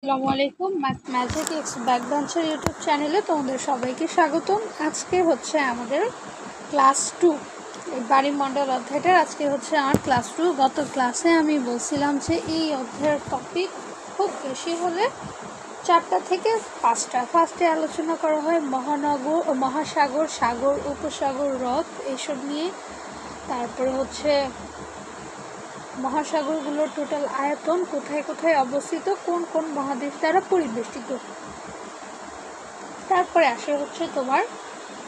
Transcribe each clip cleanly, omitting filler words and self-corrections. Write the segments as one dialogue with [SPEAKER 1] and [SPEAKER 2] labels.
[SPEAKER 1] আসসালামু আলাইকুম, mathematics ব্যাকবেঞ্চের YouTube চ্যানেলে তোমাদের সবাইকে স্বাগতম। আজকে হচ্ছে আমাদের ক্লাস 2 এই বাড়িমণ্ডল অধ্যায়টার আজকে হচ্ছে আমার ক্লাস 2। গত ক্লাসে আমি বলছিলাম যে এই অধ্যায়ের টপিক খুব বেশি হলে 4টা থেকে 5টা। ফার্স্টে আলোচনা করা হয় মহাসাগর, সাগর, উপসাগর, হ্রদ এইসব নিয়ে। তারপরে হচ্ছে মহাসাগরগুলোর টোটাল আয়তন, কোথায় কোথায় অবস্থিত, কোন কোন মহাদেশ দ্বারা পরিবেষ্টিত। তারপরে আসে হচ্ছে তোমার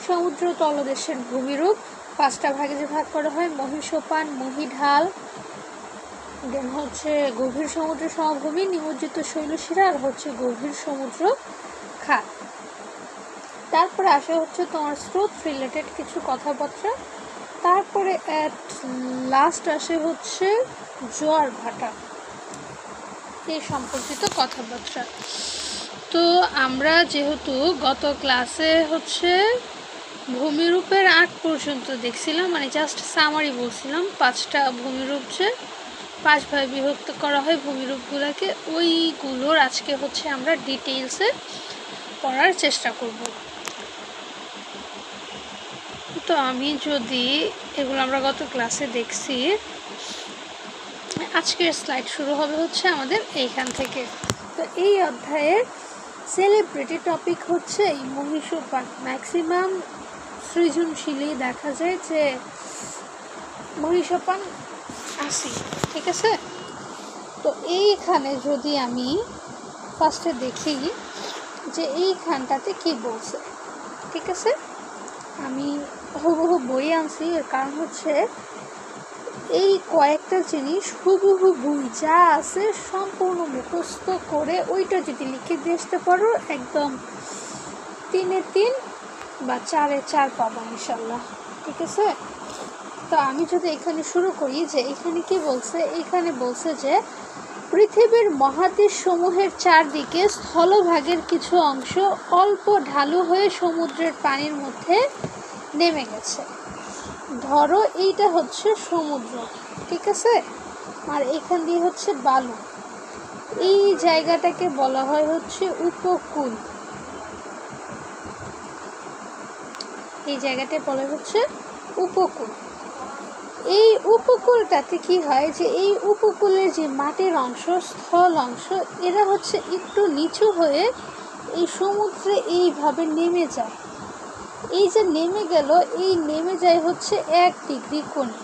[SPEAKER 1] সমুদ্র তলদেশের ভূমিরূপ। 5টা ভাগে যে ভাগ করা হয়, মহীসোপান, মহীঢাল, দেন হচ্ছে গভীর সমুদ্র সমভূমি, নিমজ্জিত শৈলশিরা, আর হচ্ছে গভীর সমুদ্র খাত। তারপরে আসে হচ্ছে তোমার স্রোত রিলেটেড কিছু কথাবার্তা। তারপরে লাস্ট আসে হচ্ছে জোয়ার ভাটা এই সম্পর্কিত কথাবার্তা। তো আমরা যেহেতু গত ক্লাসে হচ্ছে ভূমিরূপের আগ পর্যন্ত দেখছিলাম, মানে জাস্ট সামারি বলছিলাম, 5টা ভূমিরূপ যে 5 ভাগে বিভক্ত করা হয় ভূমিরূপগুলোকে, ওইগুলোর আজকে হচ্ছে আমরা ডিটেইলসে পড়ার চেষ্টা করব। তো আমি যদি এগুলো আমরা গত ক্লাসে দেখছি, আজকের স্লাইড শুরু হবে হচ্ছে আমাদের এইখান থেকে। তো এই অধ্যায়ের সেলিব্রিটি টপিক হচ্ছে এই মহীসোপান। ম্যাক্সিমাম সৃজনশীলই দেখা যায় যে মহীসোপান আসি, ঠিক আছে। তো এইখানে যদি আমি ফার্স্টে দেখি যে এইখানটাতে কি বলছে, ঠিক আছে। আমি হুবহু বই আনছি, এর কারণ হচ্ছে এই কয়েকটা জিনিস হুবহু বই যা আছে সম্পূর্ণ মুখস্থ করে ওইটা যদি লিখে দিয়ে আসতে পারো, একদম 3-এ 3 বা 4-এ 4 পাবো ইনশাল্লাহ, ঠিক আছে। তো আমি যদি এখানে শুরু করি যে এখানে কি বলছে, এখানে বলছে যে পৃথিবীর মহাদেশ সমূহের চারদিকে স্থলভাগের কিছু অংশ অল্প ঢালু হয়ে সমুদ্রের পানির মধ্যে নেমে গেছে। ধরো এইটা হচ্ছে সমুদ্র, ঠিক আছে, আর এখান দিয়ে হচ্ছে বালু। এই জায়গাটাকে বলা হয় হচ্ছে উপকূল। এই জায়গাটা বলা হচ্ছে উপকূল। এই উপকূলটাতে কি হয় যে এই উপকূলের যে মাটির অংশ, স্থল অংশ, এরা হচ্ছে একটু নিচু হয়ে এই সমুদ্রে এইভাবে নেমে যায়। এই যে নেমে গেল, এই নেমে যায় হচ্ছে 1 ডিগ্রি কোণে।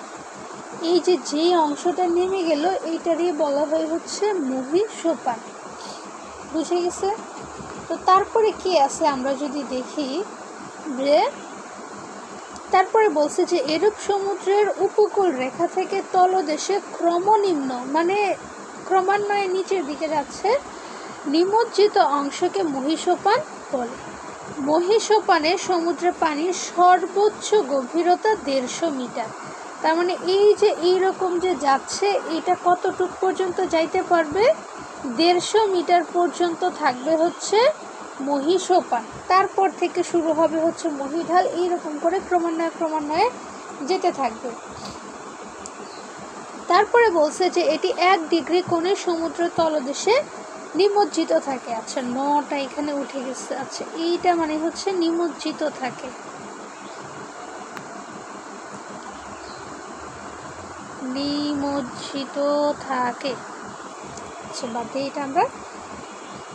[SPEAKER 1] এই যে অংশটা নেমে গেল এইটারই বলা হয় হচ্ছে মহীসোপান। বুঝে গেছে? তো তারপরে কি আছে আমরা যদি দেখি যে তারপরে বলছে যে এরূপ সমুদ্রের উপকূল রেখা থেকে তলদেশে ক্রমনিম্ন, মানে ক্রমান্বয়ে নিচের দিকে যাচ্ছে, নিমজ্জিত অংশকে মহীসোপান বলে। মহীসোপানে সমুদ্রের পানির সর্বোচ্চ গভীরতা 150 মিটার। তার মানে এই যে এইরকম যে যাচ্ছে, এটা কতটুক পর্যন্ত যাইতে পারবে? 150 মিটার পর্যন্ত থাকবে হচ্ছে মহীসোপান। তারপর থেকে শুরু হবে হচ্ছে মহীঢাল, এইরকম করে ক্রমান্বয়ে যেতে থাকবে। তারপরে বলছে যে এটি 1 ডিগ্রি কোণে সমুদ্র তলদেশে নিমজ্জিত থাকে। আচ্ছা, 9টা এখানে উঠে গেছে। আচ্ছা, এইটা মানে হচ্ছে নিমজ্জিত থাকে। নিমজ্জিত থাকে। আচ্ছা, বাদ এটা আমরা।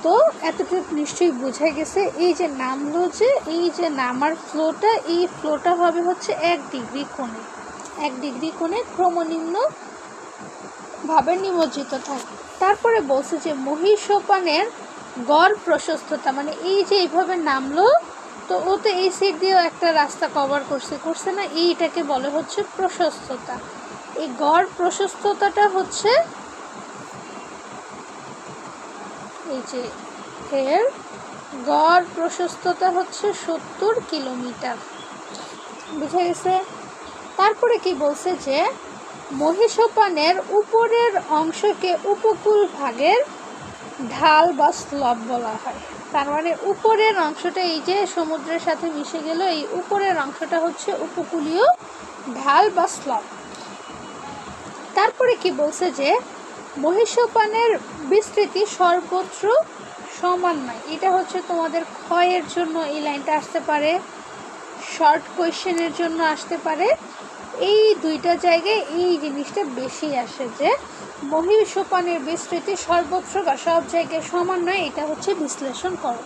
[SPEAKER 1] তো এতটুকু নিশ্চয়ই বোঝা গেছে। এই যে নামলো, যে এই যে নামার ফ্লোটা, এই ফ্লোটা হবে হচ্ছে 1 ডিগ্রি কোণে। 1 ডিগ্রি কোণে ক্রমনিম্ন ভাবে নিমজ্জিত থাকে। তারপরে বলছে যে মহীসোপানের গড় প্রশস্ততা, মানে এই যে এইভাবে নামলো, তো ও তো এই সাইড দিয়েও একটা রাস্তা কভার করছে না, এইটাকে বলে হচ্ছে প্রশস্ততা। এই গড় প্রশস্ততাটা হচ্ছে এই যে এর গড় প্রশস্ততা হচ্ছে 70 কিলোমিটার। বুঝা গেছে? তারপরে কি বলছে যে মহীসোপানের উপরের অংশকে উপকূল ভাগের ঢাল বা স্লভ বলা হয়। তার মানে উপরের অংশটা এই যে সমুদ্রের সাথে মিশে গেল, এই উপরের অংশটা হচ্ছে উপকূলীয় ঢাল বা স্লভ। তারপরে কি বলছে যে মহীসোপানের বিস্তৃতি সর্বত্র সমান নয়। এটা হচ্ছে তোমাদের ক্ষয়ের জন্য এই লাইনটা আসতে পারে, শর্ট কোয়েশ্চেনের জন্য আসতে পারে। এই দুইটা জায়গায় এই জিনিসটা বেশি আসে যে মহীসোপানের বিস্তৃতি সর্বত্র বা সব জায়গায় সমান নয়, এটা হচ্ছে বিশ্লেষণ করো।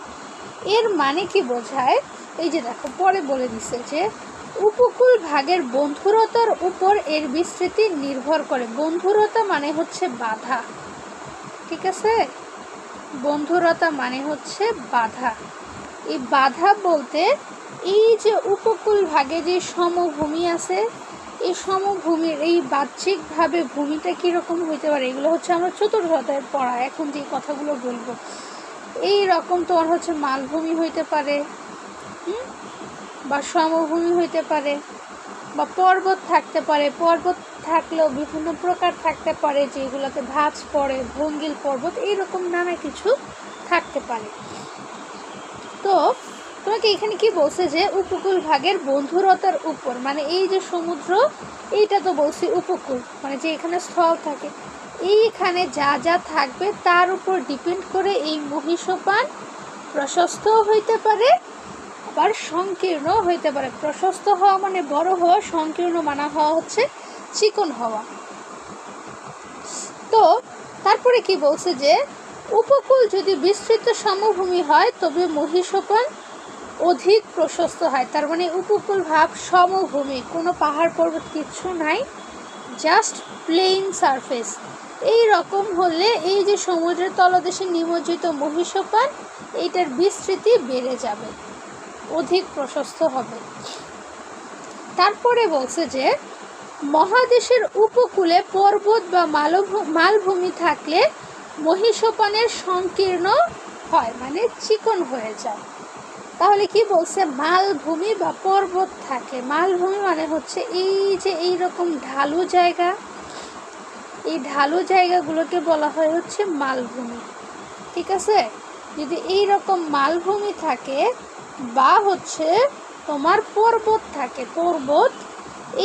[SPEAKER 1] এর মানে কি বোঝায়, এই যে দেখো পরে বলে দিছে যে উপকূল ভাগের বন্ধুরতার উপর এর বিস্তৃতি নির্ভর করে। বন্ধুরতা মানে হচ্ছে বাধা, ঠিক আছে? বন্ধুরতা মানে হচ্ছে বাধা। এই বাধা বলতে এই যে উপকূল ভাগে যে সমভূমি আছে, এই সমভূমির এই বাহ্যিকভাবে ভূমিটা কীরকম হইতে পারে, এগুলো হচ্ছে আমরা চতুর্থ অধ্যায়ে পড়া। এখন যে কথাগুলো বলবো এই রকম তোমার হচ্ছে মালভূমি হইতে পারে, বা সমভূমি হইতে পারে, বা পর্বত থাকতে পারে। পর্বত থাকলেও বিভিন্ন প্রকার থাকতে পারে, যেগুলোতে ভাঁজ পড়ে, ভঙ্গিল পর্বত, এইরকম নানা কিছু থাকতে পারে। তো তোমাকে এখানে কি বলছে যে উপকূল ভাগের বন্ধুরতার উপর, মানে এই যে সমুদ্র, এইটা তো বলছি উপকূল, মানে যে এখানে স্থল থাকে, এইখানে যা যা থাকবে তার উপর ডিপেন্ড করে এই মহীসোপান প্রশস্ত হইতে পারে, আবার সংকীর্ণ হইতে পারে। প্রশস্ত হওয়া মানে বড় হওয়া, সংকীর্ণ মানা হওয়া হচ্ছে চিকন হওয়া। তো তারপরে কি বলছে যে উপকূল যদি বিস্তৃত সমভূমি হয় তবে মহীসোপান অধিক প্রশস্ত হয়। তার মানে উপকূল ভাব সমভূমি, কোনো পাহাড় পর্বত কিচ্ছু নাই, জাস্ট প্লেন সারফেস। এই রকম হলে এই যে সমুদ্রের তলদেশে নিমজ্জিত মহীসোপান, এইটার বিস্তৃতি বেড়ে যাবে, অধিক প্রশস্ত হবে। তারপরে বলছে যে মহাদেশের উপকূলে পর্বত বা মালভূমি থাকলে মহীসোপানের সংকীর্ণ হয়, মানে চিকন হয়ে যায়। তাহলে কি বলছে, মালভূমি বা পর্বত থাকে। মালভূমি মানে হচ্ছে এই যে এইরকম ঢালু জায়গা, এই ঢালু জায়গাগুলোকে বলা হয় হচ্ছে মালভূমি, ঠিক আছে? যদি এইরকম মালভূমি থাকে বা হচ্ছে তোমার পর্বত থাকে, পর্বত,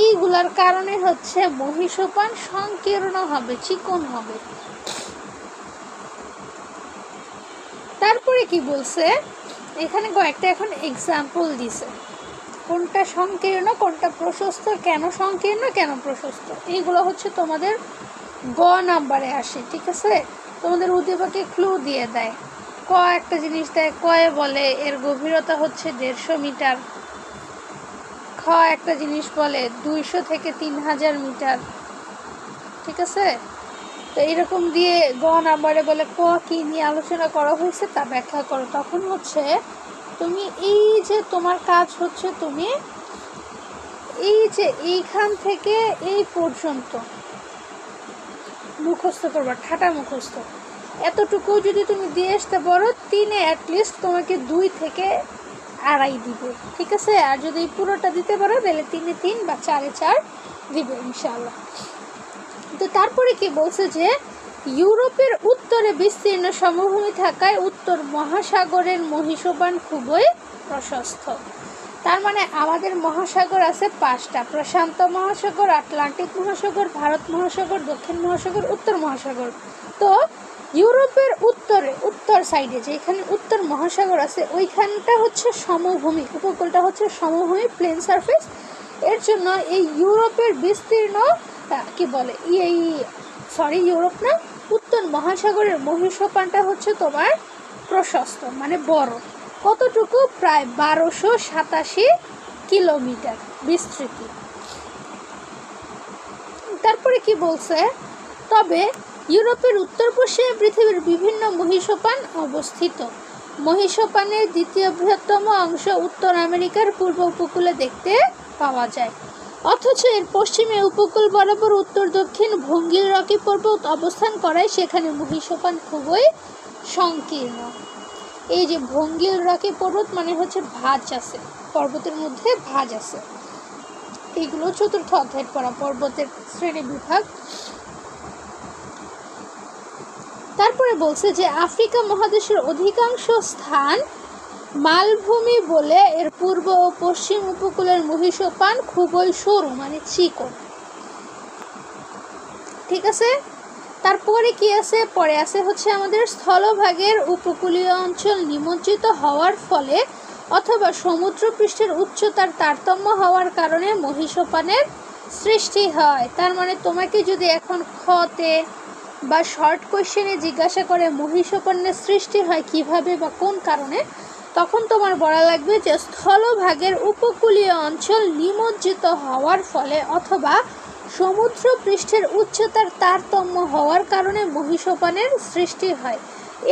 [SPEAKER 1] এইগুলার কারণে হচ্ছে মহীসোপান সংকীর্ণ হবে, চিকন হবে। তারপরে কি বলছে, এখানে কয়েকটা এখন এক্সাম্পল দিছে, কোনটা সংকীর্ণ কোনটা প্রশস্ত, কেন সংকীর্ণ কেন প্রশস্ত, এইগুলো হচ্ছে তোমাদের গ নাম্বারে আসে, ঠিক আছে? তোমাদের উদ্দীপকে ক্লু দিয়ে দেয়। ক একটা জিনিস দেয়, কয়ে বলে এর গভীরতা হচ্ছে 150 মিটার। খ একটা জিনিস বলে 200 থেকে 3000 মিটার, ঠিক আছে? তো এইরকম দিয়ে গ নাম্বারে বলে ক কি নিয়ে আলোচনা করা হয়েছে তা ব্যাখ্যা করো। তখন হচ্ছে তুমি এই যে তোমার কাজ হচ্ছে তুমি এই যে এইখান থেকে এই পর্যন্ত মুখস্থ করবা, ঠাটা মুখস্থ। এতটুকু যদি তুমি দিয়ে আসতে পারো, 3-এ অ্যাটলিস্ট তোমাকে 2 থেকে 2.5 দিবে, ঠিক আছে? আর যদি পুরোটা দিতে পারো তাহলে 3-এ 3 বা 4-এ 4 দিবে ইনশাআল্লাহ। তো তারপরে কি বলছে যে ইউরোপের উত্তরে বিস্তীর্ণ সমভূমি থাকায় উত্তর মহাসাগরের মহীসোপান খুবই প্রশস্ত। তার মানে আমাদের মহাসাগর আছে 5টা, প্রশান্ত মহাসাগর, আটলান্টিক মহাসাগর, ভারত মহাসাগর, দক্ষিণ মহাসাগর, উত্তর মহাসাগর। তো ইউরোপের উত্তরে, উত্তর সাইডে যেখানে উত্তর মহাসাগর আছে, ওইখানটা হচ্ছে সমভূমি, উপকূলটা হচ্ছে সমভূমি, প্লেন সারফেস। এর জন্য এই ইউরোপের বিস্তীর্ণ কি বলে ইউরোপ না, উত্তর মহাসাগরের মহীসোপানটা হচ্ছে তোমার প্রশস্ত, মানে বড়। কতটুকু? প্রায় 1287 কিলোমিটার বিস্তৃতি। তারপরে কি বলছে, তবে ইউরোপের উত্তর পশ্চিমে পৃথিবীর বিভিন্ন মহীসোপান অবস্থিত। মহীসোপানের দ্বিতীয় বৃহত্তম অংশ উত্তর আমেরিকার পূর্ব উপকূলে দেখতে পাওয়া যায়, অথচ এর পশ্চিমে উপকূল বরাবর উত্তর দক্ষিণ ভঙ্গিল রকি পর্বত অবস্থান করায় সেখানে মহীসোপান খুবই সংকীর্ণ। এই যে ভঙ্গিল রকি পর্বত মানে হচ্ছে ভাঁজ আছে, পর্বতের মধ্যে ভাঁজ আছে। এইগুলো চতুর্থ অধ্যায় পড়া, পর্বতের শ্রেণী বিভাগ। তারপরে বলছে যে আফ্রিকা মহাদেশের অধিকাংশ স্থান মালভূমি বলে এর পূর্ব ও পশ্চিম উপকূলের মহীসোপান খুবই সরু, মানে চিকন, ঠিক আছে? তারপরে কি আছে, পরে আছে হচ্ছে আমাদের স্থলভাগের উপকূলীয় অঞ্চল নিমজ্জিত হওয়ার ফলে অথবা সমুদ্রপৃষ্ঠের উচ্চতার তারতম্য হওয়ার কারণে মহীসোপানের সৃষ্টি হয়। তার মানে তোমাকে যদি এখন খতে বা শর্ট কোয়েশ্চেনে জিজ্ঞাসা করে মহীসোপানের সৃষ্টি হয় কিভাবে বা কোন কারণে, তখন তোমার বলা লাগবে যে স্থলভাগের উপকূলীয় অঞ্চল নিমজ্জিত হওয়ার ফলে অথবা সমুদ্র পৃষ্ঠের উচ্চতার তারতম্য হওয়ার কারণে মহীসোপানের সৃষ্টি হয়।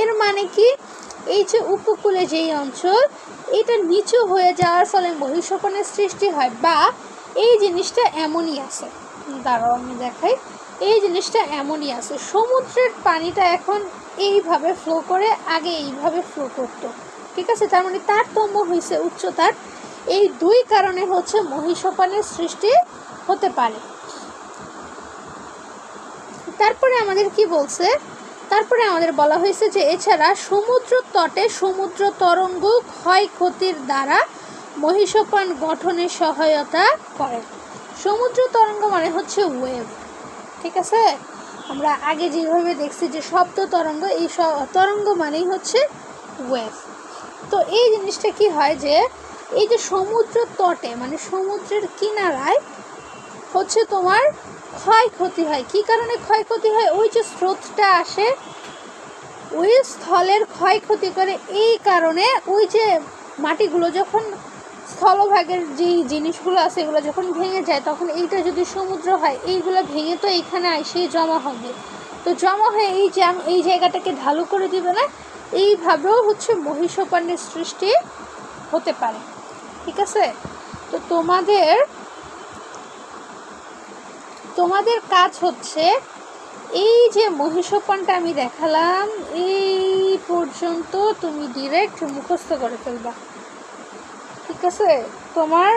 [SPEAKER 1] এর মানে কি, এই যে উপকূলে যেই অঞ্চল এটা নিচু হয়ে যাওয়ার ফলে মহীসোপানের সৃষ্টি হয়, বা এই জিনিসটা এমনই আছে, দাঁড়াও আমি দেখাই, এই জিনিসটা এমনই আছে, সমুদ্রের পানিটা এখন এইভাবে ফ্লো করে, আগে এইভাবে ফ্লো করতো, ঠিক আছে, তার মানে তারতম্য হয়েছে উচ্চতার, এই দুই কারণে হচ্ছে মহীসোপানের সৃষ্টি হতে পারে। তারপরে আমাদের কি বলছে, তারপরে আমাদের বলা হয়েছে যে এছাড়া সমুদ্র তটে সমুদ্র তরঙ্গ ক্ষয়ক্ষতির দ্বারা মহীসোপান গঠনে সহায়তা করে। সমুদ্র তরঙ্গ মানে হচ্ছে ওয়েভ, ঠিক আছে, আমরা আগে যেভাবে দেখছি যে শব্দ তরঙ্গ, এই তরঙ্গ মানেই হচ্ছে ওয়েভ। তো এই জিনিসটা কি হয় যে এই যে সমুদ্র তটে মানে সমুদ্রের কিনারায় হচ্ছে তোমার ক্ষয়ক্ষতি হয়। কি কারণে ক্ষয়ক্ষতি হয়, ওই যে স্রোতটা আসে ওই স্থলের ক্ষয়ক্ষতি করে, এই কারণে ওই যে মাটিগুলো যখন স্থলভাগের যেই জিনিসগুলো আছে এগুলো যখন ভেঙে যায়, তখন এইটা যদি সমুদ্র হয় এইগুলো ভেঙে তো এইখানে এসে জমা হবে, তো জমা হয়ে এই জায়গাটাকে ঢালু করে দিবে না, এইভাবেও হচ্ছে মহীসোপানের সৃষ্টি হতে পারে, ঠিক আছে। তো তোমাদের কাজ হচ্ছে এই যে মহীসোপানটা আমি দেখালাম এই পর্যন্ত তুমি ডিরেক্ট মুখস্থ করে ফেলবা, ঠিক আছে। তোমার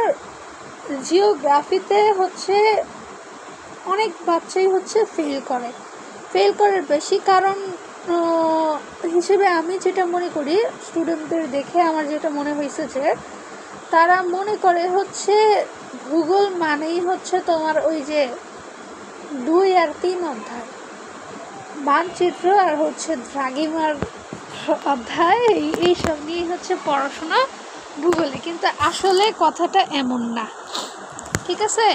[SPEAKER 1] জিওগ্রাফিতে হচ্ছে অনেক বাচ্চাই হচ্ছে ফেল করার বেশি কারণ হিসেবে আমি যেটা মনে করি, স্টুডেন্টদের দেখে আমার যেটা মনে হয়েছে যে তারা মনে করে হচ্ছে ভূগোল মানেই হচ্ছে তোমার ওই যে 2 আর 3 অধ্যায় মানচিত্র আর হচ্ছে দ্রাঘিমার অধ্যায়, এইসব নিয়ে হচ্ছে পড়াশোনা ভূগোলে, কিন্তু আসলে কথাটা এমন না, ঠিক আছে।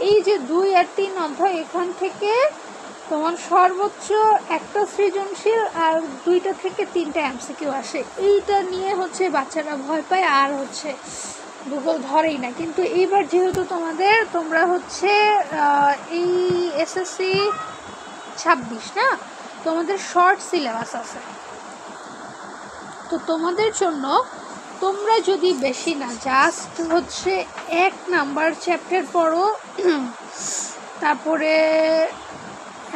[SPEAKER 1] এই যে 2 আর 3 অধ্যায় এখান থেকে তোমার সর্বোচ্চ একটা সৃজনশীল আর 2টা থেকে 3টা এমসিকিউ আসে, এইটা নিয়ে হচ্ছে বাচ্চারা ভয় পায় আর হচ্ছে ভূগোল ধরেই না। কিন্তু এইবার যেহেতু তোমরা হচ্ছে এই এসএসসি 26 না, তোমাদের শর্ট সিলেবাস আছে, তো তোমাদের জন্য তোমরা যদি বেশি না জাস্ট হচ্ছে 1 নাম্বার চ্যাপ্টার পড়ো, তারপরে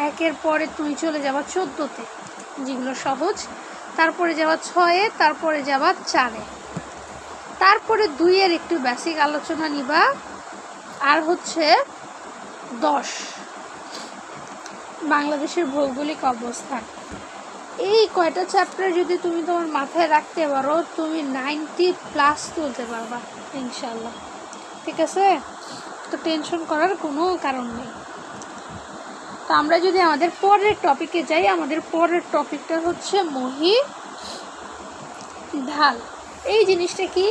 [SPEAKER 1] 1-এর পরে তুমি চলে যাবা 14তে যেগুলো সহজ, তারপরে যাবা 6-এ, তারপরে যাবা 4-এ, তারপরে 2-এর একটু বেসিক আলোচনা নিবা, আর হচ্ছে 10 বাংলাদেশের ভৌগোলিক অবস্থান। এই কয়টা চ্যাপ্টার যদি তুমি তোমার মাথায় রাখতে পারো, তুমি 90+ তুলতে পারবা ইনশাল্লাহ, ঠিক আছে। তো টেনশন করার কোনো কারণ নেই। তো আমরা যদি আমাদের পরের টপিকে যাই, আমাদের পরের টপিকটা হচ্ছে মহীঢাল। এই জিনিসটা কি,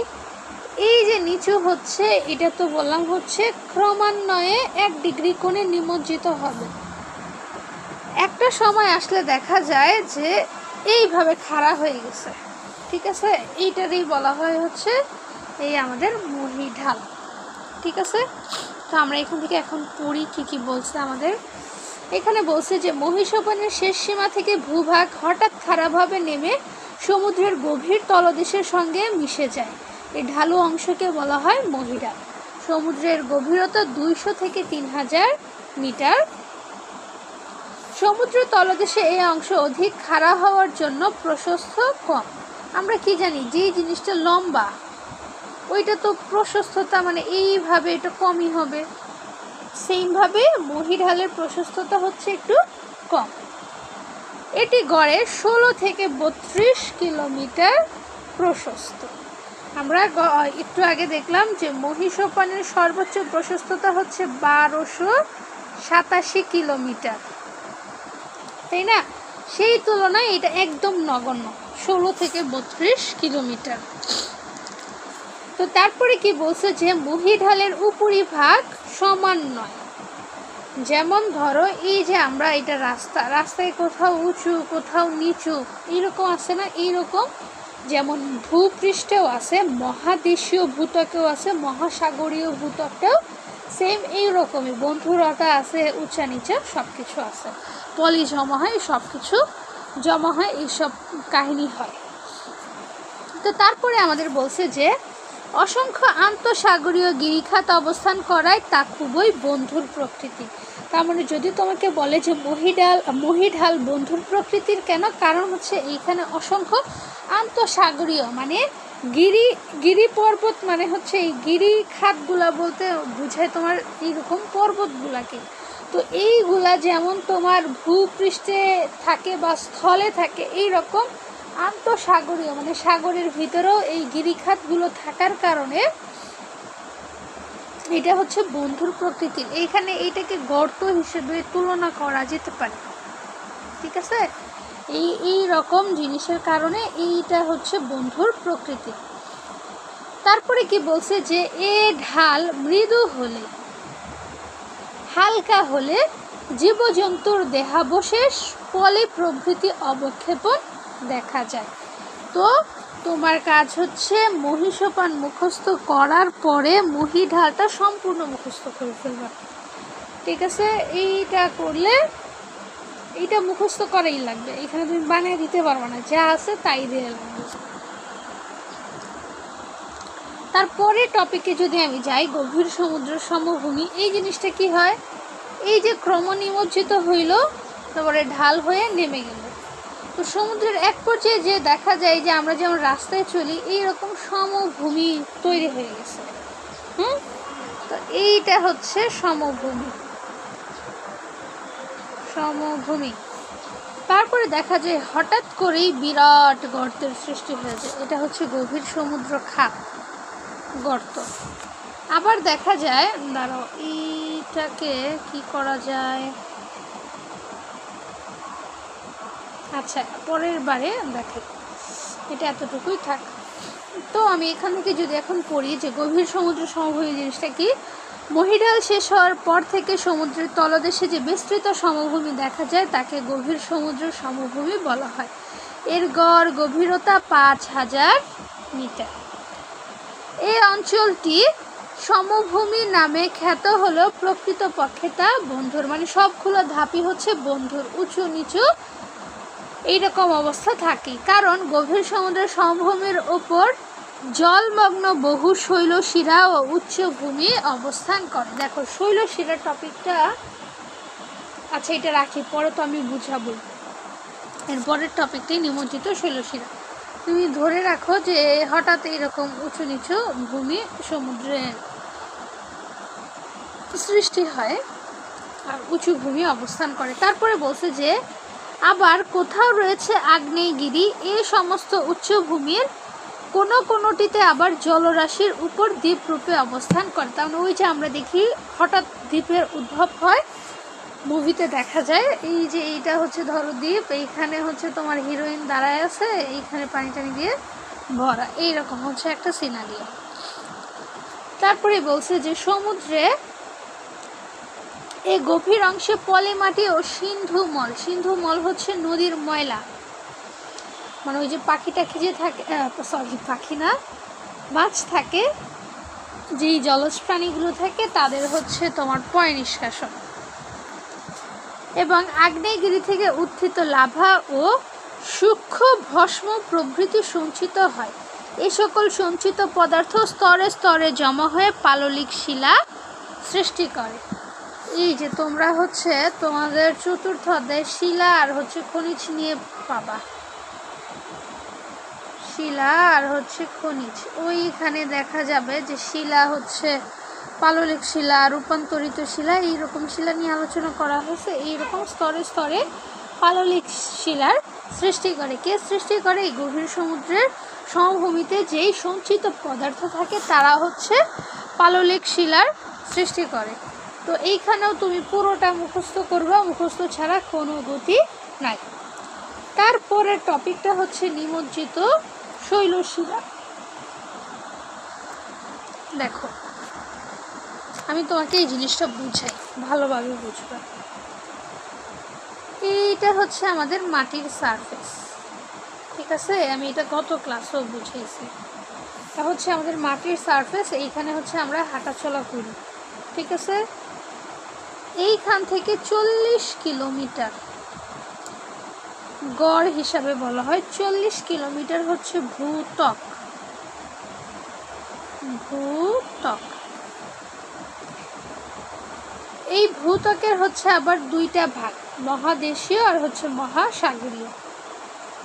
[SPEAKER 1] এই যে নিচু হচ্ছে এটা তো বললাম হচ্ছে ক্রমান্বয়ে 1 ডিগ্রি কোণে নিমজ্জিত হবে, একটা সময় আসলে দেখা যায় যে এইভাবে খাড়া হয়ে গেছে, ঠিক আছে, এইটারই বলা হয় হচ্ছে এই আমাদের মহীঢাল, ঠিক আছে। তো আমরা এখান থেকে এখন পড়ি কি বলছে আমাদের। এখানে বলছে যে মহীসোপানের শেষ সীমা থেকে ভূভাগ হঠাৎ খাড়াভাবে নেমে সমুদ্রের গভীর তলদেশের সঙ্গে মিশে যায়, এই ঢালু অংশকে বলা হয় মহীঢাল। সমুদ্রের গভীরতা 200 থেকে 3000 মিটার। সমুদ্র তলদেশে এই অংশ অধিক খাড়া হওয়ার জন্য প্রশস্ত কম। আমরা কি জানি, যে জিনিসটা লম্বা ওইটা তো প্রশস্ততা মানে এইভাবে এটা কমই হবে, সেইভাবে মহীঢালের প্রশস্ততা হচ্ছে একটু কম। এটি গড়ে 16 থেকে 32 কিলোমিটার প্রশস্ত। আমরা একটু আগে দেখলাম যে মহীসোপানের সর্বোচ্চ প্রশস্ততা হচ্ছে 1287 কিলোমিটার, তাই না? সেই তুলনায় এটা একদম নগণ্য, 16 থেকে 32 কিলোমিটার। তো তারপরে কি বলছে যে মহীঢালের উপরিভাগ সমান নয়। যেমন ধরো এই যে আমরা এটা রাস্তায় কোথাও উঁচু কোথাও নিচু এইরকম আছে না, এইরকম যেমন ভূপৃষ্ঠেও আছে, মহাদেশীয় ভূত্বকেও আছে, মহাসাগরীয় ভূত্বকটাও সেম এইরকমই বন্ধুরতা আছে, উঁচা নিচা সব কিছু আছে, পলি জমা হয়, সব কিছু জমা হয়, এইসব কাহিনী হয়। তো তারপরে আমাদের বলছে যে অসংখ্য আন্তঃসাগরীয় গিরিখাত অবস্থান করায় তা খুবই বন্ধুর প্রকৃতি। তার মানে যদি তোমাকে বলে যে মহীঢাল বন্ধুর প্রকৃতির কেন, কারণ হচ্ছে এইখানে অসংখ্য আন্তঃসাগরীয় মানে গিরি পর্বত, মানে হচ্ছে এই গিরিখাতগুলা বলতে বোঝায় তোমার এইরকম পর্বতগুলাকে। তো এইগুলা যেমন তোমার ভূপৃষ্ঠে থাকে বা স্থলে থাকে, এই রকম আন্তঃসাগরীয় মানে সাগরের ভিতরেও এই গিরিখাতগুলো থাকার কারণে এটা হচ্ছে বন্ধুর প্রকৃতির। এইখানে এইটাকে গর্ত হিসেবে তুলনা করা যেতে পারে, ঠিক আছে? এই রকম জিনিসের কারণে এইটা হচ্ছে বন্ধুর প্রকৃতি। তারপরে কি বলছে যে এ ঢাল মৃদু হলে, হালকা হলে জীবজন্তুর দেহাবশেষ, পলি প্রভৃতি অবক্ষেপণ দেখা যায়। তো তোমার কাজ হচ্ছে মহিষোপান মুখস্থ করার পরে মহীঢালটা সম্পূর্ণ মুখস্থ করে ফেলবা, ঠিক আছে? এইটা করলে এইটা মুখস্থ করাই লাগবে, এখানে তুমি বানিয়ে দিতে পারবে না, যা আছে তাই দিয়ে লাগবে। তারপরে টপিকে যদি আমি যাই, গভীর সমুদ্র সমভূমি, এই জিনিসটা কি হয়, এই যে ক্রমনিমজ্জিত হইল, তারপরে ঢাল হয়ে নেমে গেল। তো সমুদ্রের এক পর্যায়ে যে দেখা যায় যে আমরা যেমন রাস্তায় চলি এইরকম সমভূমি তৈরি হয়ে গেছে। তো এইটা হচ্ছে সমভূমি। তারপরে দেখা যায় হঠাৎ করেই বিরাট গর্তের সৃষ্টি হয়ে যায়, এটা হচ্ছে গভীর সমুদ্র খাত, গর্ত। আবার দেখা যায়, দাঁড়াও এইটাকে কি করা যায়, আচ্ছা পরের বারে দেখাই, এটা এতটুকুই থাক। তো আমি এখান থেকে যদি এখন পড়ি যে গভীর সমুদ্র সমভূমি জিনিসটা কি, মহীঢাল শেষ হওয়ার পর থেকে সমুদ্রের তলদেশে যে বিস্তৃত সমভূমি দেখা যায় তাকে গভীর সমুদ্র সমভূমি বলা হয়। এর গড় গভীরতা 5000 মিটার। এই অঞ্চলটি সমভূমি নামে খ্যাত হলো প্রকৃতপক্ষে তা বন্ধুর, মানে সবগুলো ধাপই হচ্ছে বন্ধুর, উঁচু নিচু এইরকম অবস্থা থাকে, কারণ গভীর সমুদ্রের সমভূমির ওপর জলমগ্ন বহু শৈলশিরা ও উচ্চভূমি অবস্থান করে। দেখো শৈলশিরা টপিকটা, আচ্ছা এটা রাখি, পরে তো আমি বুঝাবো। এরপরের টপিকটাই নিমজ্জিত শৈলশিরা। তুমি ধরে রাখো যে হঠাৎ এরকম উঁচু নিচু ভূমি সমুদ্রে সৃষ্টি হয় আর উঁচু ভূমি অবস্থান করে। তারপরে বলছে যে আবার কোথাও রয়েছে আগ্নেয়গিরি, এই সমস্ত উচ্চভূমির কোনোটিতে আবার জলরাশির উপর দ্বীপ রূপে অবস্থান করে। তার মানে ওই যে আমরা দেখি হঠাৎ দ্বীপের উদ্ভব হয়, মুভিতে দেখা যায়, এই যে এইটা হচ্ছে ধরো দ্বীপ, এইখানে হচ্ছে তোমার হিরোইন দাঁড়ায় আছে, এইখানে পানি টানি দিয়ে ভরা, এইরকম হচ্ছে একটা সিনারিও। তারপরে বলছে যে সমুদ্রে এই গভীর অংশে পলি মাটি ও সিন্ধুমল হচ্ছে নদীর ময়লা, মানে ওই যে পাখি টাখি যে থাকে, সরি পাখি না, মাছ থাকে, যেই জলজ প্রাণীগুলো থাকে তাদের হচ্ছে তোমার পয় নিষ্কাশন। এবং আগ্নেয়গিরি থেকে উত্থিত লাভা ও সূক্ষ্ম ভস্ম প্রভৃতি সঞ্চিত হয়। এই সকল সঞ্চিত পদার্থ স্তরে স্তরে জমা হয়ে পাললিক শিলা সৃষ্টি করে। এই যে তোমরা হচ্ছে তোমাদের চতুর্থ অধ্যায় শিলা আর হচ্ছে খনিজ নিয়ে পাবা, শিলা আর হচ্ছে খনিজ, ওইখানে দেখা যাবে যে শিলা হচ্ছে পাললিক শিলা, রূপান্তরিত শিলা, এইরকম শিলা নিয়ে আলোচনা করা হয়েছে। এইরকম স্তরে স্তরে পাললিক শিলার সৃষ্টি করে। কে সৃষ্টি করে? এই গভীর সমুদ্রের সমভূমিতে যেই সঞ্চিত পদার্থ থাকে তারা হচ্ছে পাললিক শিলার সৃষ্টি করে। তো এইখানেও তুমি পুরোটা মুখস্থ করবা, মুখস্থ ছাড়া কোনো গতি নাই। তারপরের টপিকটা হচ্ছে নিমজ্জিত শৈলশিরা। দেখো আমি তোমাকে এই জিনিসটা বুঝাই, ভালোভাবে বুঝবে। এইটা হচ্ছে আমাদের মাটির সারফেস, ঠিক আছে? আমি এটা গত ক্লাসেও বুঝিয়েছি। এটা হচ্ছে আমাদের মাটির সারফেস, এইখানে হচ্ছে আমরা হাঁটাচলা করি, ঠিক আছে? এইখান থেকে 40 কিলোমিটার গড় হিসাবে বলা হয়, 40 কিলোমিটার হচ্ছে ভূত্বক। ভূত্বক, এই ভূত্বকের হচ্ছে আবার দুইটা ভাগ, মহাদেশীয় আর হচ্ছে মহাসাগরীয়।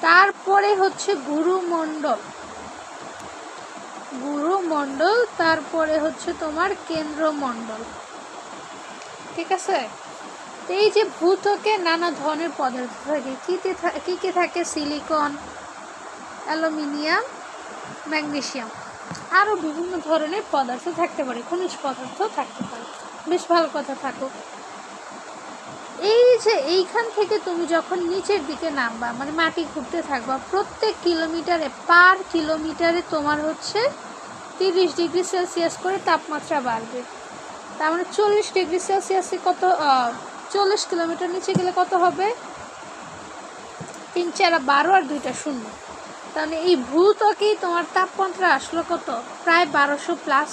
[SPEAKER 1] তারপরে হচ্ছে গুরুমণ্ডল, গুরুমণ্ডল, তারপরে হচ্ছে তোমার কেন্দ্রমণ্ডল, ঠিক আছে? তো এই যে ভূত্বকে নানা ধরনের পদার্থ থাকে, কি থাকে? সিলিকন, অ্যালুমিনিয়াম, ম্যাগনেসিয়াম, আরও বিভিন্ন ধরনের পদার্থ থাকতে পারে, খনিজ পদার্থ থাকতে পারে। বেশ ভালো কথা থাকুক। এই যে এইখান থেকে তুমি যখন নিচের দিকে নামবা, মানে মাটি ঘুরতে থাকবা, প্রত্যেক কিলোমিটারে পার কিলোমিটারে তোমার হচ্ছে 30 ডিগ্রি সেলসিয়াস করে তাপমাত্রা বাড়বে। তার মানে 40 ডিগ্রি সেলসিয়াসে কত, 40 কিলোমিটার নিচে গেলে কত হবে? 3 4 12 আর 2টা 0। তাহলে এই ভূত্বকেই তোমার তাপমাত্রা আসলো কত? প্রায় 1200 প্লাস।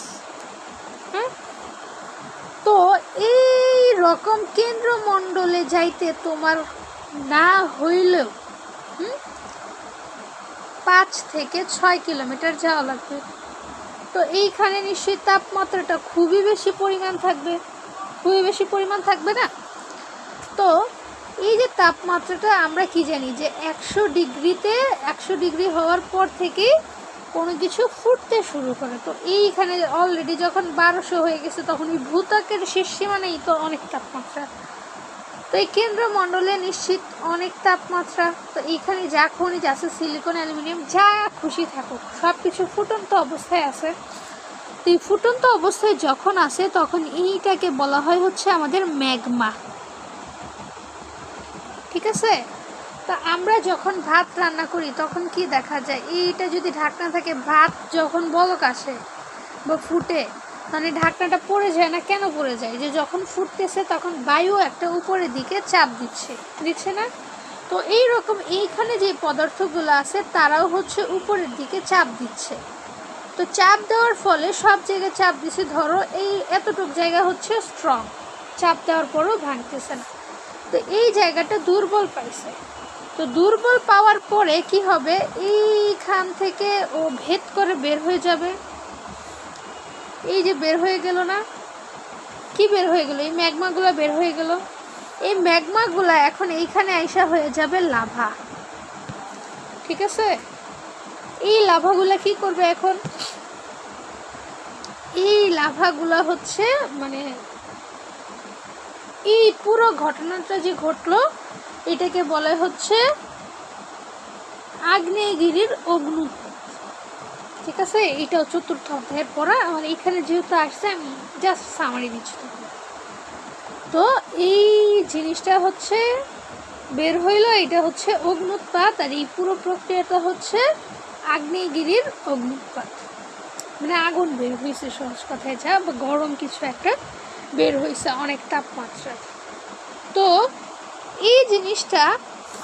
[SPEAKER 1] হ্যাঁ, তো এই রকম কেন্দ্রমণ্ডলে যাইতে তোমার না হইলেও 5 থেকে 6 কিলোমিটার যাওয়া লাগবে। তো এইখানে নিশ্চয়ই তাপমাত্রাটা খুবই বেশি পরিমাণ থাকবে, খুবই বেশি পরিমাণ থাকবে না? তো এই যে তাপমাত্রাটা আমরা কি জানি যে 100 ডিগ্রি হওয়ার পর থেকেই কোনো কিছু ফুটতে শুরু করে। তো এইখানে অলরেডি যখন 1200 হয়ে গেছে, তখন এই ভূত্বকের শেষ সীমানেই তো অনেক তাপমাত্রা। তো এই কেন্দ্রমণ্ডলে নিশ্চিত অনেক তাপমাত্রা। তো এইখানে যা খনিজ আছে, সিলিকন, অ্যালুমিনিয়াম, যা খুশি থাকুক, সব কিছু ফুটন্ত অবস্থায় আছে। তো এই ফুটন্ত অবস্থায় যখন আসে, তখন এইটাকে বলা হয় হচ্ছে আমাদের ম্যাগমা, ঠিক আছে? তা আমরা যখন ভাত রান্না করি তখন কি দেখা যায়, এইটা যদি ঢাকনা থাকে, ভাত যখন বলক আসে বা ফুটে, মানে ঢাকনাটা পড়ে যায় না। কেন পড়ে যায়? যে যখন ফুটতেছে তখন বায়ু একটা উপরের দিকে চাপ দিচ্ছে না? তো এই রকম এইখানে যে পদার্থগুলো আছে তারাও হচ্ছে উপরের দিকে চাপ দিচ্ছে। তো চাপ দেওয়ার ফলে সব জায়গায় চাপ দিচ্ছে, ধরো এই এতটুক জায়গা হচ্ছে স্ট্রং, চাপ দেওয়ার পরেও ভাঙতেছে না। তো এই জায়গাটা দুর্বল পাইছে। তো দুর্বল পাওয়ার পরে কি হবে? এইখান থেকে ও ভেদ করে বের হয়ে যাবে। এই যে বের হয়ে গেল না, কি বের হয়ে গেল? এই ম্যাগমাগুলো বের হয়ে গেল। এই ম্যাগমাগুলো এখন এইখানে আইসা হয়ে যাবে লাভা, ঠিক আছে? এই লাভাগুলা কি করবে এখন? এই লাভাগুলা হচ্ছে মানে এই পুরো ঘটনাটা যে ঘটলো, এটাকে বলা হচ্ছে আগ্নেয়গিরির অগ্নুৎপাত, ঠিক আছে? এটাও 4র্থ অধ্যায়ের পড়া। আমার এখানে যেহেতু আসছে, আমি জাস্ট সামারি দিচ্ছি। তো এই জিনিসটা হচ্ছে বের হইলো, এটা হচ্ছে অগ্নুৎপাত। আর এই পুরো প্রক্রিয়াটা হচ্ছে আগ্নেয়গিরির অগ্নুৎপাত, মানে আগুন বের হয়েছে, সহজ কথায় যা, বা গরম কিছু একটা বের হয়েছে অনেক তাপমাত্রা। তো এই জিনিসটা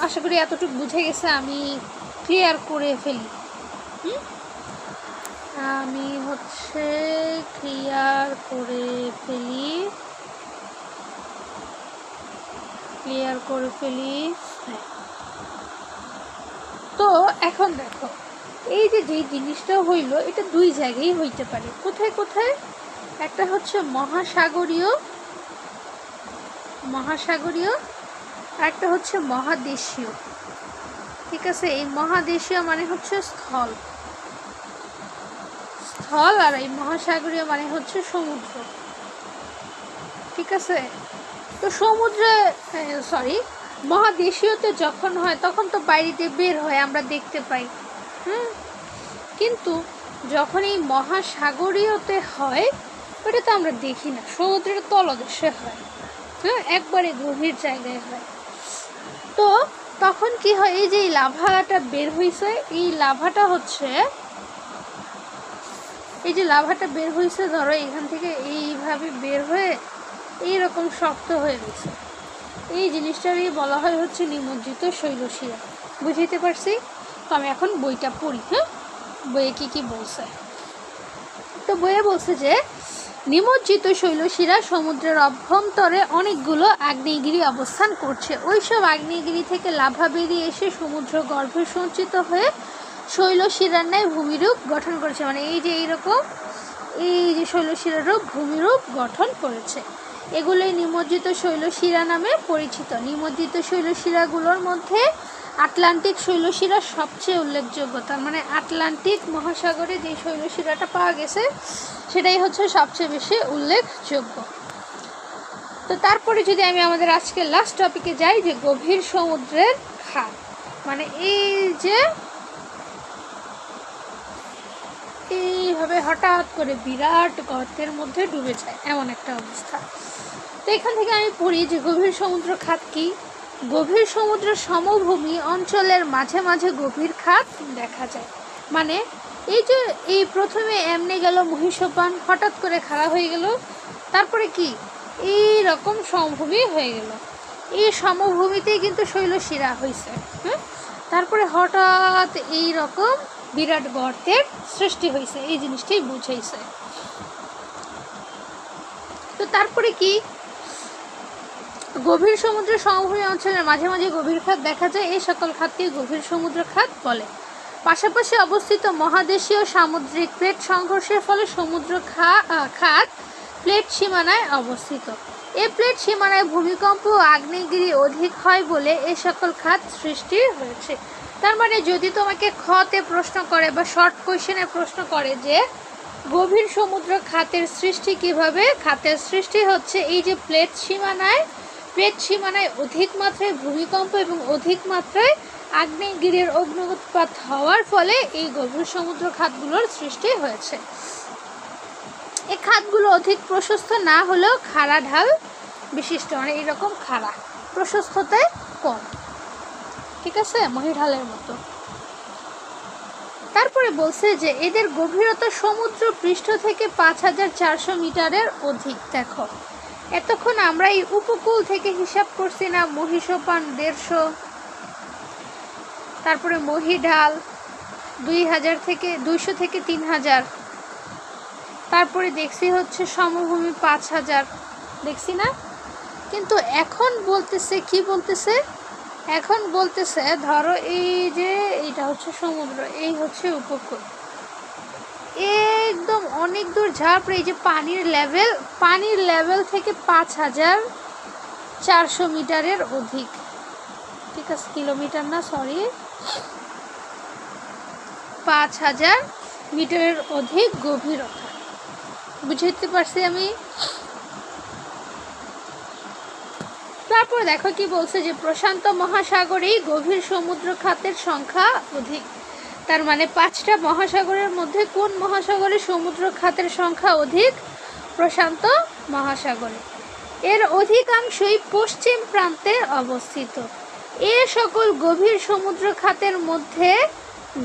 [SPEAKER 1] আশা করি এতটুকু বুঝে গেছে। আমি ক্লিয়ার করে ফেলি, আমি হচ্ছে ক্লিয়ার করে ফেলি। তো এখন দেখো, এই যে জিনিসটা হইলো, এটা 2 জায়গায় হইতে পারে। কোথায় কোথায়? একটা হচ্ছে মহাসাগরীয়, আর একটা হচ্ছে মহাদেশীয়, ঠিক আছে? এই মহাদেশীয় মানে হচ্ছে স্থল, আর এই মহাসাগরীয় মানে হচ্ছে সমুদ্র, ঠিক আছে? তো সমুদ্রে মহাদেশীয়তে যখন হয় তখন তো বাইরে বের হয়, আমরা দেখতে পাই। কিন্তু যখন এই মহাসাগরীয়তে হয়, ওটা তো আমরা দেখি না, সমুদ্রের তলদেশে হয়, একবারে গভীর জায়গায় হয়। তো তখন কি হয়, এই যে এই লাভাটা বের হয়েছে, এই লাভাটা হচ্ছে, এই যে লাভাটা বের হয়েছে ধরো এখান থেকে এইভাবে বের হয়ে এইরকম শক্ত হয়ে গেছে, এই জিনিসটারই বলা হয় হচ্ছে নিমজ্জিত শৈলশিরা। বুঝতে পারছি? তো আমি এখন বইটা পড়ি। হ্যাঁ, বইয়ে কি বলছে। তো বইয়ে বলছে যে নিমজ্জিত শৈলশিরা সমুদ্রের অভ্যন্তরে অনেকগুলো আগ্নেয়গিরি অবস্থান করছে। ওইসব আগ্নেয়গিরি থেকে লাভা বেরিয়ে এসে সমুদ্র গর্ভে সঞ্চিত হয়ে শৈলশিরার ন্যায় ভূমিরূপ গঠন করেছে। মানে এই যে এইরকম এই যে শৈলশিরারূপ ভূমিরূপ গঠন করেছে, এগুলোই নিমজ্জিত শৈলশিরা নামে পরিচিত। নিমজ্জিত শৈলশিরাগুলোর মধ্যে আটলান্টিক শৈলশিরা সবচেয়ে উল্লেখযোগ্য। তার মানে আটলান্টিক মহাসাগরে যে শৈলশিরাটা পাওয়া গেছে সেটাই হচ্ছে সবচেয়ে বেশি উল্লেখযোগ্য। তো তারপরে যদি আমি আমাদের আজকের লাস্ট টপিকে যাই, যে গভীর সমুদ্রের খাত, মানে এই যে এইভাবে হঠাৎ করে বিরাট গর্তের মধ্যে ডুবে যায় এমন একটা অবস্থা। তো এখান থেকে আমি পড়ি যে গভীর সমুদ্র খাত কি। গভীর সমুদ্রের সমভূমি অঞ্চলের মাঝে মাঝে গভীর খাত দেখা যায়। মানে এই যে এই প্রথমে এমনি গেল মহীসোপান, হঠাৎ করে খাড়া হয়ে গেল, তারপরে কি এই রকম সমভূমি হয়ে গেল, এই সমভূমিতেই কিন্তু শৈলশিরা হয়েছে। হ্যাঁ, তারপরে হঠাৎ এই রকম বিরাট গর্তের সৃষ্টি হয়েছে, এই জিনিসটাই বুঝাইছে। তো তারপরে কি, গভীর সমুদ্রের সমভূমি অঞ্চলের মাঝে মাঝে গভীর খাত দেখা যায়, এই সকল খাতকে গভীর সমুদ্র খাত বলে। পাশাপাশি অবস্থিত মহাদেশীয় সামুদ্রিক প্লেট সংঘর্ষের ফলে সমুদ্র খাত প্লেট সীমানায় অবস্থিত। এই প্লেট সীমানায় ভূমিকম্প ও আগ্নেয়গিরি অধিক হয় বলে এই সকল খাত সৃষ্টি হয়েছে। তার মানে যদি তোমাকে খতে প্রশ্ন করে বা শর্ট কোয়েশ্চেনে প্রশ্ন করে যে গভীর সমুদ্র খাতের সৃষ্টি কিভাবে, খাতের সৃষ্টি হচ্ছে এই যে প্লেট সীমানায় অধিক মাত্রায় ভূমিকম্প এবং অধিক মাত্রায় আগ্নেয়গিরির অগ্ন্যুৎপাত হওয়ার ফলে এই গভীর সমুদ্র খাতগুলোর সৃষ্টি হয়েছে। এই খাতগুলো অধিক প্রশস্ত না হলেও খাড়া ঢাল বিশিষ্ট, মানে এইরকম খাড়া, প্রশস্ততায় কম, ঠিক আছে, মহিঢালের মতো। তারপরে বলছে যে এদের গভীরতা সমুদ্র পৃষ্ঠ থেকে 5400 মিটারের অধিক। দেখো এতক্ষণ আমরা এই উপকূল থেকে হিসাব করছি না, মহীসোপান 150, তারপরে মহিঢাল 200 থেকে 3000, তারপরে দেখছি হচ্ছে সমভূমি 5000, দেখছি না। কিন্তু এখন বলতেছে কি, বলতেছে এখন বলতেছে ধরো এই যে এইটা হচ্ছে সমুদ্র, এই হচ্ছে উপকূল, একদম অনেক দূর ঝাঁপড়ে এই যে পানির লেভেল থেকে 5400 মিটারের অধিক, ঠিক আছে, কিলোমিটার না, সরি, 5000 মিটারের অধিক গভীরতা। বুঝতে পারছি আমি। তারপর দেখো কি বলছে যে প্রশান্ত মহাসাগরেই গভীর সমুদ্র খাতের সংখ্যা অধিক। তার মানে 5টা মহাসাগরের মধ্যে কোন মহাসাগরে সমুদ্র খাতের সংখ্যা অধিক? প্রশান্ত মহাসাগরে। এর অধিকাংশই পশ্চিম প্রান্তে অবস্থিত। এ সকল গভীর সমুদ্র খাতের মধ্যে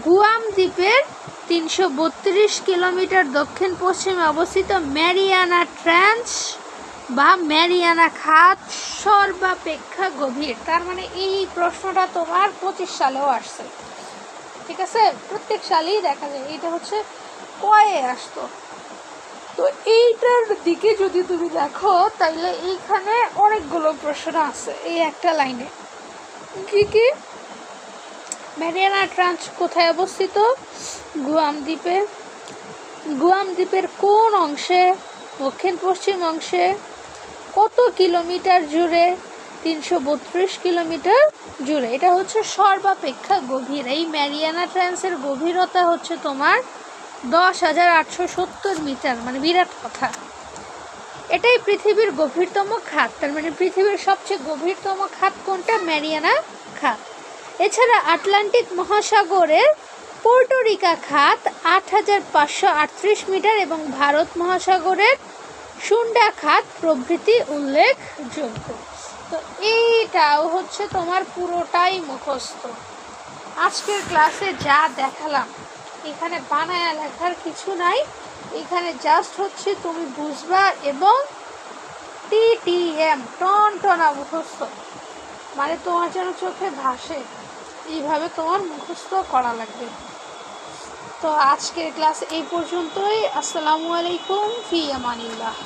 [SPEAKER 1] গুয়াম দ্বীপের 332 কিলোমিটার দক্ষিণ পশ্চিমে অবস্থিত ম্যারিয়ানা ট্রাঞ্চ বা ম্যারিয়ানা খাত সর্বাপেক্ষা গভীর। তার মানে এই প্রশ্নটা তোমার 25 সালেও আসছে, ঠিক আছে, প্রত্যেক সালেই দেখা যায়। এইটা হচ্ছে কয়ে আসতো। তো এইটার দিকে যদি তুমি দেখো তাইলে এইখানে অনেকগুলো প্রশ্ন আছে এই একটা লাইনে। কি ম্যারিয়ানা ট্রাঞ্চ কোথায় অবস্থিত? গুয়াম দ্বীপে। গুয়াম দ্বীপের কোন অংশে? দক্ষিণ পশ্চিম অংশে। কত কিলোমিটার জুড়ে? 332 কিলোমিটার জুড়ে। এটা হচ্ছে সর্বাপেক্ষা গভীর। এই ম্যারিয়ানা ট্রাঞ্চের গভীরতা হচ্ছে তোমার 10,870 মিটার, মানে বিরাট কথা। এটাই পৃথিবীর গভীরতম খাত। তার মানে পৃথিবীর সবচেয়ে গভীরতম খাত কোনটা? ম্যারিয়ানা খাত। এছাড়া আটলান্টিক মহাসাগরের পোর্টোরিকা খাত 8,538 মিটার এবং ভারত মহাসাগরের সুন্ডা খাত প্রভৃতি উল্লেখযোগ্য। তো তো এইটাও হচ্ছে তোমার পুরোটাই মুখস্থ। আজকের ক্লাসে যা দেখালাম এখানে বানায়া লেখার কিছু নাই, এখানে জাস্ট হচ্ছে তুমি বুঝবা এবং TTM টনটনা মুখস্থ, মানে তোমার যেন চোখে ভাসে এইভাবে তোমার মুখস্থ করা লাগবে। তো আজকের ক্লাস এই পর্যন্তই। আসসালামু আলাইকুম, ফি আমানিল্লাহ।